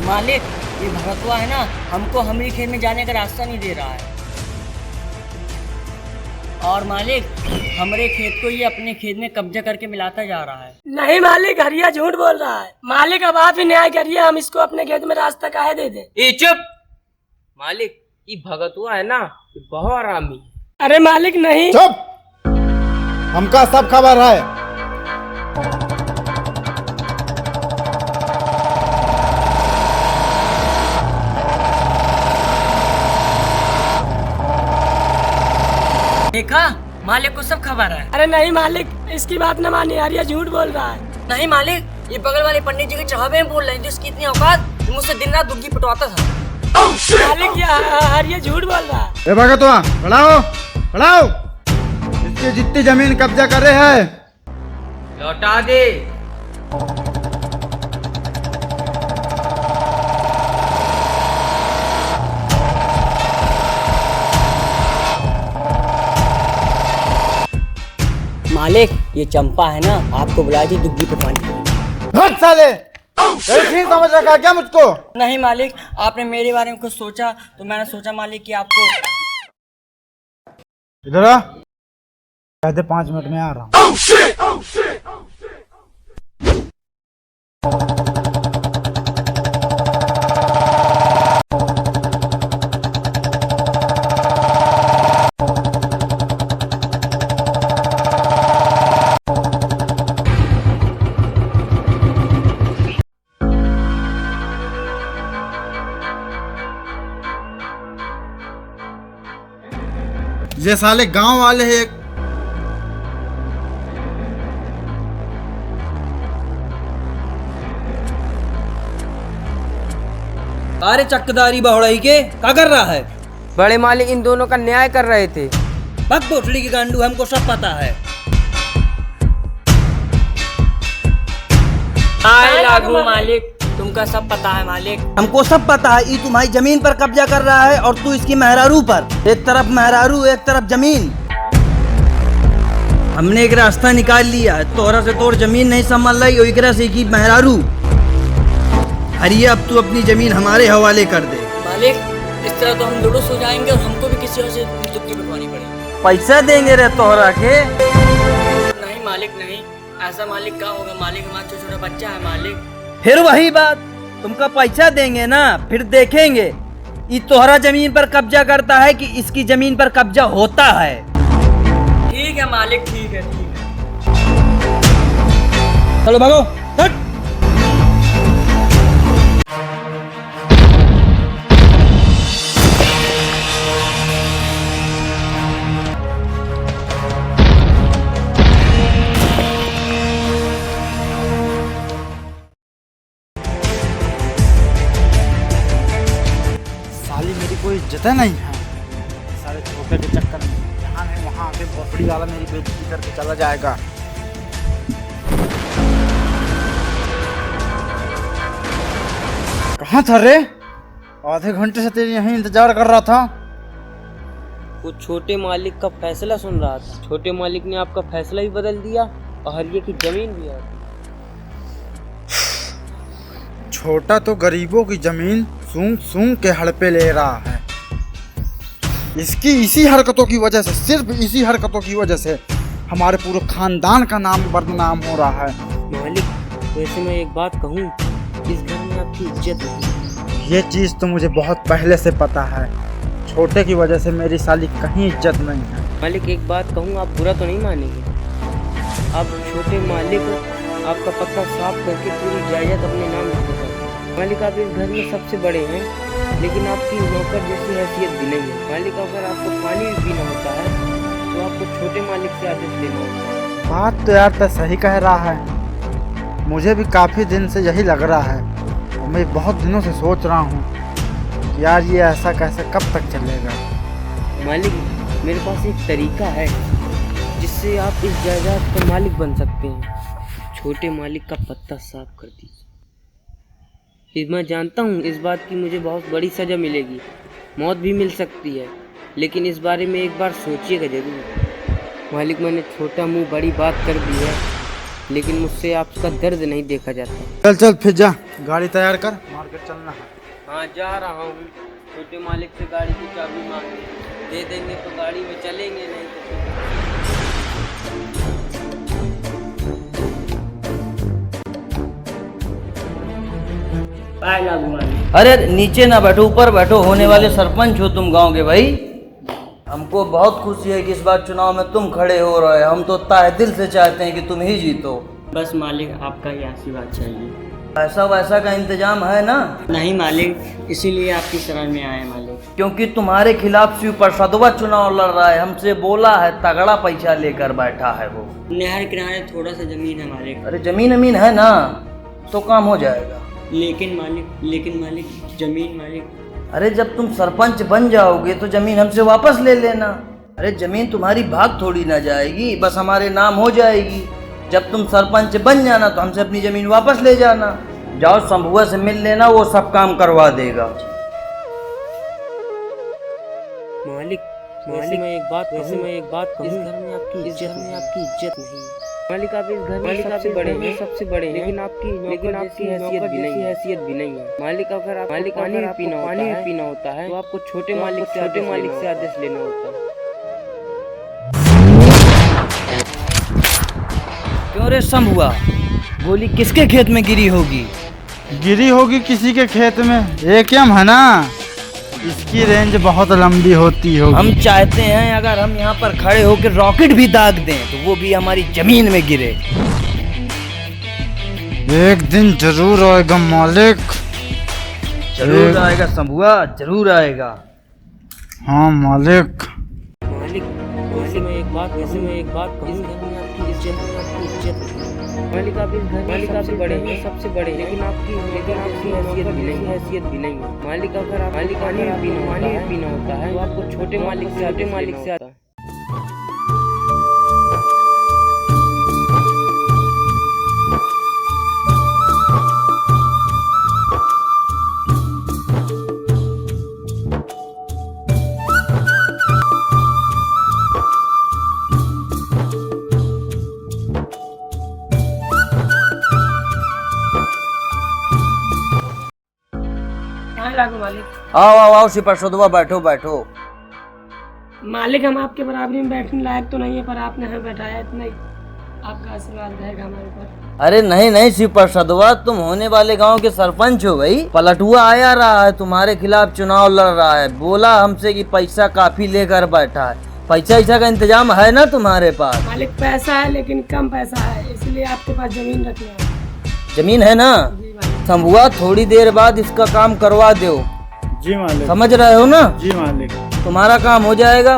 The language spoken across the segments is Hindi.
मालिक, ये भगतवा है ना, हमको हमारी खेत में जाने का रास्ता नहीं दे रहा है। और मालिक, हमारे खेत को ये अपने खेत में कब्जा करके मिलाता जा रहा है। नहीं मालिक, हरिया झूठ बोल रहा है। मालिक अब आप ही न्याय करिए, हम इसको अपने खेत में रास्ता काहे दे दें। ए चुप मालिक, ये भगतुआ है ना, ये बहुत आरामी। अरे मालिक नहीं। चुप, हमका सब खबर है। देखा, मालिक को सब खबर है। अरे नहीं मालिक, इसकी बात न मानिए, हरिया झूठ बोल रहा है। नहीं मालिक, ये बगल वाले पंडित जी के चढ़ावे में बोल रहे हैं, इसकी इतनी औकात, ये मुझसे दिन रात दुग्गी पिटवाता था। मालिक ये हरिया झूठ बोल रहा है। ए भगतवा, खड़ाओ खड़ाओ, इसकी जितनी जमीन कब्जा कर रहे हैं लौटा दे। मालिक, ये चंपा है ना, आपको बुलाई थी दुग्गी पिटवाने। हट साले, ठीक समझ रखा क्या मुझको? नहीं मालिक, आपने मेरे बारे में कुछ सोचा तो मैंने सोचा मालिक कि आपको। इधर आ, कहते 5 मिनट में आ रहा हूँ। ये साले गांव वाले हैं। अरे चक्कदारी बहुड़ाई के क्या कर रहा है? बड़े मालिक इन दोनों का न्याय कर रहे थे। भग बोटली की गांडू, हमको सब पता है। हाय लागू मालिक, तुमका सब पता है मालिक। हमको सब पता है। ये तुम्हारी जमीन पर कब्जा कर रहा है और तू इसकी मेहरारू पर। एक तरफ मेहरारू, एक तरफ जमीन। हमने एक रास्ता निकाल लिया है, तोहरा से तोड़ जमीन नहीं संभाल रही, ओकरा से की मेहरारू। हरिया, अब तू अपनी जमीन हमारे हवाले कर दे। मालिक, इस तरह तो हम लुड़ूस हो जाएंगे और हमको भी किसी और से दुग्गी पिटवानी पड़ेगी। पैसा देंगे रे तोहरा के। नहीं मालिक नहीं, ऐसा मालिक क्या होगा मालिक, हमारा छोटा छोटा बच्चा है मालिक। फिर वही बात, तुमका पैसा देंगे ना, फिर देखेंगे ये तोहरा जमीन पर कब्जा करता है कि इसकी जमीन पर कब्जा होता है। ठीक है मालिक, ठीक है ठीक है। चलो भागो, हट। साली मेरी कोई इज्जत नहीं है। सारे छोटे के चक्कर में यहाँ है वहाँ आके भोसड़ी वाला मेरी बेइज्जती करके चला जाएगा। कहाँ था रे? आधे घंटे से तेरी यहीं इंतजार कर रहा था। वो छोटे मालिक का फैसला सुन रहा था। छोटे मालिक ने आपका फैसला भी बदल दिया और हरिया की जमीन भी आ गई। छोटा तो गरीबों की जमीन सूंघ सूंघ के हड़पे ले रहा है। इसकी इसी हरकतों की वजह से, सिर्फ इसी हरकतों की वजह से हमारे पूरे खानदान का नाम बदनाम हो रहा है। मालिक, वैसे मैं एक बात कहूँ, इस घर में आपकी इज्जत नहीं। ये चीज़ तो मुझे बहुत पहले से पता है। छोटे की वजह से मेरी साली कहीं इज्जत नहीं है। मालिक एक बात कहूँ, आप बुरा तो नहीं मानेंगे? आप छोटे मालिक आपका पत्ता साफ करके पूरी जायदाद अपने नाम लिख देते हैं। मालिक आप इस घर में सबसे बड़े हैं, लेकिन आपकी नौकर जैसी हैसियत भी नहीं है। मालिक अगर आपको पानी भी पीना होता है तो आपको छोटे मालिक से आदेश देना होता है। बात तो यार तो सही कह रहा है। मुझे भी काफ़ी दिन से यही लग रहा है। मैं बहुत दिनों से सोच रहा हूँ कि यार ये ऐसा कैसे कब तक चलेगा। मालिक मेरे पास एक तरीका है जिससे आप इस जायदाद का मालिक बन सकते हैं। छोटे मालिक का पत्ता साफ कर दीजिए। मैं जानता हूँ इस बात की मुझे बहुत बड़ी सज़ा मिलेगी, मौत भी मिल सकती है, लेकिन इस बारे में एक बार सोचिएगा ज़रूर। मालिक मैंने छोटा मुंह बड़ी बात कर दी है, लेकिन मुझसे आपका दर्द नहीं देखा जाता। चल चल फिर जा, गाड़ी तैयार कर, मार्केट चलना है। हाँ जा रहा हूँ, छोटे मालिक से गाड़ी की चाबी मांगने, दे देंगे तो गाड़ी में चलेंगे, नहीं तो बाय लागू मालिक। अरे नीचे ना बैठो, ऊपर बैठो। होने वाले सरपंच हो तुम गांव के भाई। हमको बहुत खुशी है कि इस बार चुनाव में तुम खड़े हो रहे हो। हम तो तहे दिल से चाहते हैं कि तुम ही जीतो। बस मालिक आपका ही आशीर्वाद चाहिए। पैसा वैसा का इंतजाम है ना? नहीं मालिक, इसीलिए आपकी शरण में आए मालिक। क्योंकि तुम्हारे खिलाफ शिव प्रसादवा चुनाव लड़ रहा है। हमसे बोला है, तगड़ा पैसा लेकर बैठा है वो। नहर किनारे थोड़ा सा जमीन है मालिक। अरे जमीन अमीन है ना तो काम हो जाएगा। लेकिन मालिक जमीन मालिक। अरे जब तुम सरपंच बन जाओगे तो जमीन हमसे वापस ले लेना। अरे जमीन तुम्हारी भाग थोड़ी ना जाएगी, बस हमारे नाम हो जाएगी। जब तुम सरपंच बन जाना तो हमसे अपनी जमीन वापस ले जाना। जाओ शंभुआ से मिल लेना, वो सब काम करवा देगा। मालिक मैं एक बात कहूँ, इस घर में आपकी इज्जत नहीं है। मालिक आप इस घर में सबसे बड़े हैं, लेकिन आपकी हैसियत भी नहीं है। मालिक अगर आप पानी भी पीना होता है तो आपको छोटे मालिक से आदेश लेना होता है। क्यों रे शंभुआ, गोली किसके खेत में गिरी होगी? गिरी होगी किसी के खेत में। एकेएम है ना, इसकी रेंज बहुत लंबी होती होगी। हम चाहते हैं अगर हम यहाँ पर खड़े होकर रॉकेट भी दाग दें तो वो भी हमारी जमीन में गिरे। एक दिन जरूर आएगा मालिक, जरूर आएगा शंभुआ, जरूर आएगा। हाँ मालिक। वैसे मैं एक बात कहूँ, इस घर में आपकी इज्जत नहीं है। मालिक आप इस घर में सबसे बड़े हैं, लेकिन आपकी हैसियत भी नहीं है। मालिक अगर आप पानी भी पीना होता है तो आपको छोटे मालिक से आता है। लागू मालिक। आओ शिव प्रसादवा, बैठो। मालिक हम आपके बराबरी में बैठने लायक तो नहीं है, पर आपने हमें बैठाया इतना ही, आपका आशीर्वाद रहेगा हमारे ऊपर। अरे नहीं शिव प्रसादवा, तुम होने वाले गांव के सरपंच हो भाई। पलटुआ आया रहा है, तुम्हारे खिलाफ चुनाव लड़ रहा है। बोला हमसे कि पैसा काफी लेकर बैठा है। पैसा का इंतजाम है ना तुम्हारे पास? मालिक पैसा है लेकिन कम पैसा है, इसलिए आपके पास जमीन रखना है। जमीन है ना? शंभुआ थोड़ी देर बाद इसका काम करवा दो। जी मालिक। समझ रहे हो ना? जी मालिक। तुम्हारा काम हो जाएगा।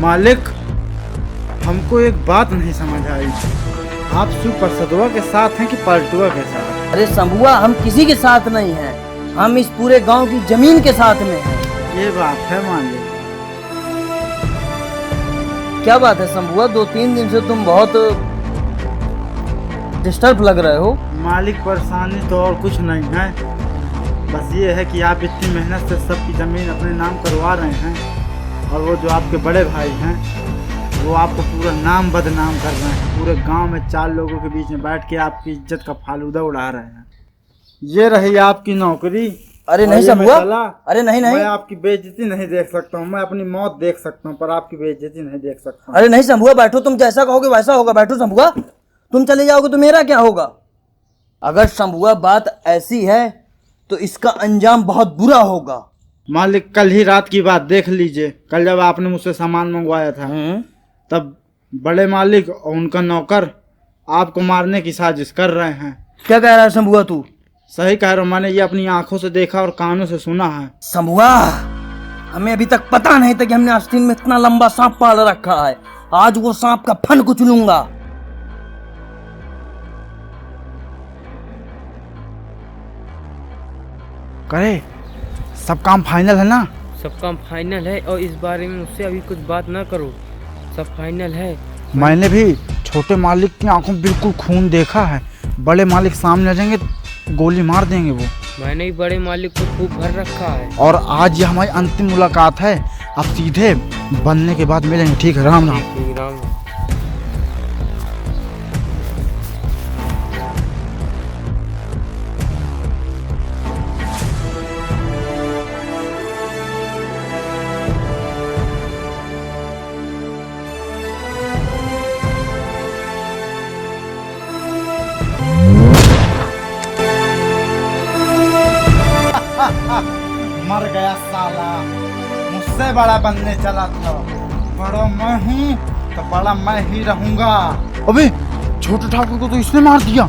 मालिक हमको एक बात नहीं समझ आई, आप शिव प्रसादवा के साथ हैं कि पलटुआ के साथ? अरे शंभुआ हम किसी के साथ नहीं हैं, हम इस पूरे गांव की जमीन के साथ में हैं। ये बात है मालिक। क्या बात है शंभुआ, 2-3 दिन से तुम बहुत डिस्टर्ब लग रहे हो। मालिक परेशानी तो और कुछ नहीं है, बस ये है कि आप इतनी मेहनत से सबकी ज़मीन अपने नाम करवा रहे हैं, और वो जो आपके बड़े भाई हैं वो आपको पूरा नाम बदनाम कर रहे हैं। पूरे गांव में 4 लोगों के बीच में बैठ के आपकी इज्जत का फालूदा उड़ा रहे हैं। ये रही आपकी नौकरी। अरे नहीं शंभुआ, अरे नहीं मैं आपकी बेइज्जती नहीं देख सकता हूँ, मैं अपनी मौत देख सकता हूँ पर आपकी बेइज्जती नहीं देख सकता। अरे नहीं शंभुआ बैठो, तुम जैसा कहोगे वैसा होगा। बैठो शंभुआ, तुम चले जाओगे तो मेरा क्या होगा? अगर शंभुआ बात ऐसी है तो इसका अंजाम बहुत बुरा होगा। मालिक कल ही रात की बात देख लीजिए। कल जब आपने मुझसे सामान मंगवाया था तब बड़े मालिक और उनका नौकर आपको मारने की साजिश कर रहे हैं। क्या कह रहा है शंभुआ तू? सही कह रहा हूँ, मैंने ये अपनी आंखों से देखा और कानों से सुना है। शंभुआ हमें अभी तक पता नहीं था कि हमने आस्तीन में इतना लंबा सांप पाल रखा है। आज वो सांप का फन कुचलूंगा। करे सब काम फाइनल है ना? सब काम फाइनल है और इस बारे में मुझसे अभी कुछ बात ना करो, सब फाइनल है। मैंने भी छोटे मालिक की आंखों में बिल्कुल खून देखा है। बड़े मालिक सामने आ जाएंगे गोली मार देंगे वो। मैंने भी बड़े मालिक को खूब भर रखा है। और आज ये हमारी अंतिम मुलाकात है। अब सीधे बनने के बाद मिलेंगे, ठीक है? राम राम। ठीक, राम। मर गया साला, मुझसे बड़ा बनने चला था। बड़ा मैं हूँ तो बड़ा मैं ही रहूंगा। अबे छोटे ठाकुर को तो इसने मार दिया,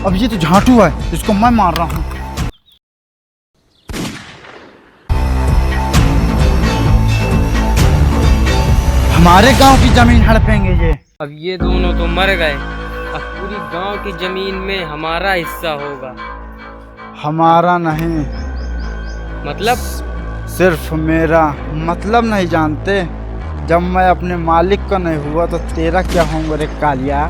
अब ये तो झाटू है, इसको मैं मार रहा हूँ। हमारे गांव की जमीन हड़पेंगे ये। अब ये दोनों तो मर गए, अब पूरी गांव की जमीन में हमारा हिस्सा होगा। हमारा नहीं, मतलब? सिर्फ मेरा। मतलब नहीं जानते? जब मैं अपने मालिक का नहीं हुआ तो तेरा क्या होऊंगा रे कालिया?